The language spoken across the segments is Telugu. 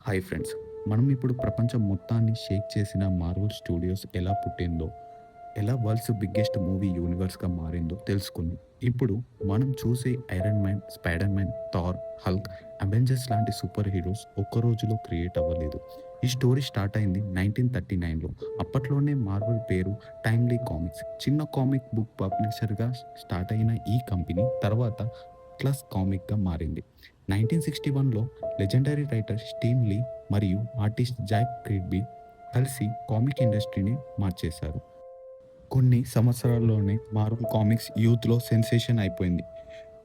Hi friends. మనం ఇప్పుడు ప్రపంచం మొత్తాన్ని షేక్ చేసిన మార్వెల్ స్టూడియోస్ ఎలా పుట్టిందో, ఎలా వరల్డ్స్ బిగ్గెస్ట్ మూవీ యూనివర్స్‌గా మారిందో తెలుసుకుందాం. ఇప్పుడు మనం చూసే Iron Man, Spider Man, Thor, Hulk, Avengers లాంటి సూపర్ హీరోస్ ఒక్క రోజులో క్రియేట్ అవ్వలేదు. ఈ స్టోరీ స్టార్ట్ అయింది 1939లో. అప్పట్లోనే మార్వెల్ పేరు టైమ్లీ కామిక్స్. చిన్న కామిక్ బుక్ పబ్లిషర్‌గా స్టార్ట్ అయిన ఈ కంపెనీ తర్వాత అట్లాస్ కామిక్‌గా మారింది. 1961లో లెజెండరీ రైటర్ స్టీవ్ లీ మరియు ఆర్టిస్ట్ జాక్ కిర్బీ కలిసి కామిక్ ఇండస్ట్రీని మార్చేశారు. కొన్ని సంవత్సరాల్లోనే మార్వెల్ కామిక్స్ యూత్‌లో సెన్సేషన్ అయిపోయింది.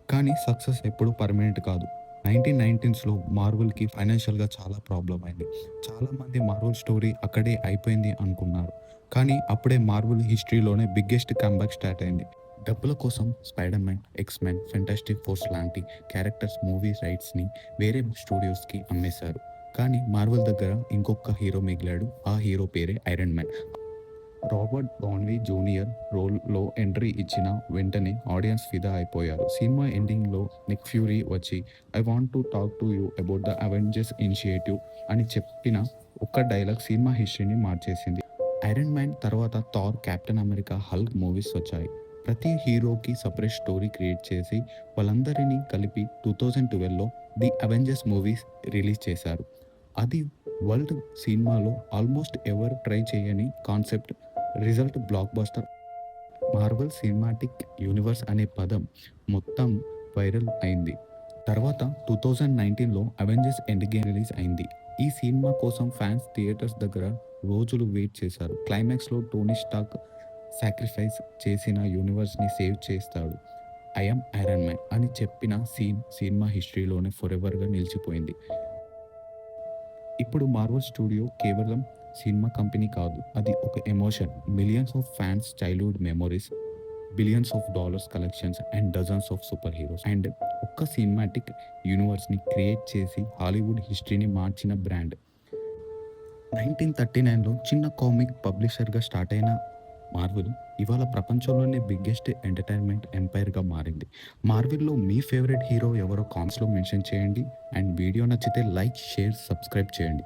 కానీ సక్సెస్ ఎప్పుడూ పర్మనెంట్ కాదు. 1990స్‌లో మార్వెల్‌కి ఫైనాన్షియల్‌గా చాలా ప్రాబ్లమ్ అయింది. చాలామంది మార్వెల్ స్టోరీ అక్కడే అయిపోయింది అనుకున్నారు. కానీ అప్పుడే మార్వెల్ హిస్టరీలోనే బిగ్గెస్ట్ కమ్‌బ్యాక్ స్టార్ట్ అయింది. డబ్బుల కోసం spider man, X men, fantastic force లాంటి క్యారెక్టర్స్ మూవీ రైట్స్‌ని వేరే స్టూడియోస్‌కి అమ్మేశారు. కానీ మార్వెల్ దగ్గర ఇంకొక హీరో మిగిలాడు. ఆ హీరో పేరే iron man. Robert Downey junior రోల్‌లో ఎంట్రీ ఇచ్చిన వెంటనే ఆడియన్స్ ఫిదా అయిపోయారు. సినిమా ఎండింగ్‌లో నిక్ ఫ్యూరీ వచ్చి I want to talk to you about the Avengers initiative అని చెప్పిన ఒక్క డైలాగ్ సినిమా హిస్టరీని మార్చేసింది. ఐరన్ మ్యాన్ తర్వాత Thor, Captain America, Hulk movies వచ్చాయి. ప్రతి హీరోకి సెపరేట్ స్టోరీ క్రియేట్ చేసి వాళ్ళందరినీ కలిపి 2012లో ది అవెంజర్స్ మూవీస్ రిలీజ్ చేశారు. అది వరల్డ్ సినిమాలో ఆల్మోస్ట్ ఎవరు ట్రై చేయని concept. Result blockbuster. Marvel cinematic universe అనే పదం మొత్తం వైరల్ అయింది. తర్వాత 2019లో అవెంజర్స్ ఎండ్ గేమ్ రిలీజ్ అయింది. ఈ సినిమా కోసం ఫ్యాన్స్ థియేటర్స్ దగ్గర రోజులు వెయిట్ చేశారు. క్లైమాక్స్‌లో టోనీ స్టార్క్ సాక్రిఫైస్ చేసిన యూనివర్స్‌ని సేవ్ చేస్తాడు. ఐ యామ్ ఐరన్ మ్యాన్ అని చెప్పిన సీన్ సినిమా హిస్టరీలోనే ఫరెవర్‌గా నిలిచిపోయింది. ఇప్పుడు మార్వెల్ స్టూడియో కేవలం సినిమా కంపెనీ కాదు. అది ఒక emotion. Millions of fans childhood memories, billions of dollars collections and dozens of super heroes and ఒక్క సినిమాటిక్ యూనివర్స్‌ని క్రియేట్ చేసి హాలీవుడ్ హిస్టరీని మార్చిన బ్రాండ్. 1939లో చిన్న కామిక్ పబ్లిషర్‌గా స్టార్ట్ అయిన మార్వెల్ ఇవాళ ప్రపంచంలోనే బిగ్గెస్ట్ ఎంటర్‌టైన్‌మెంట్ ఎంపైర్‌గా మారింది. మార్వెల్‌లో మీ ఫేవరెట్ హీరో ఎవరో కామెంట్స్‌లో మెన్షన్ చేయండి. అండ్ వీడియో నచ్చితే లైక్, షేర్, సబ్స్క్రైబ్ చేయండి.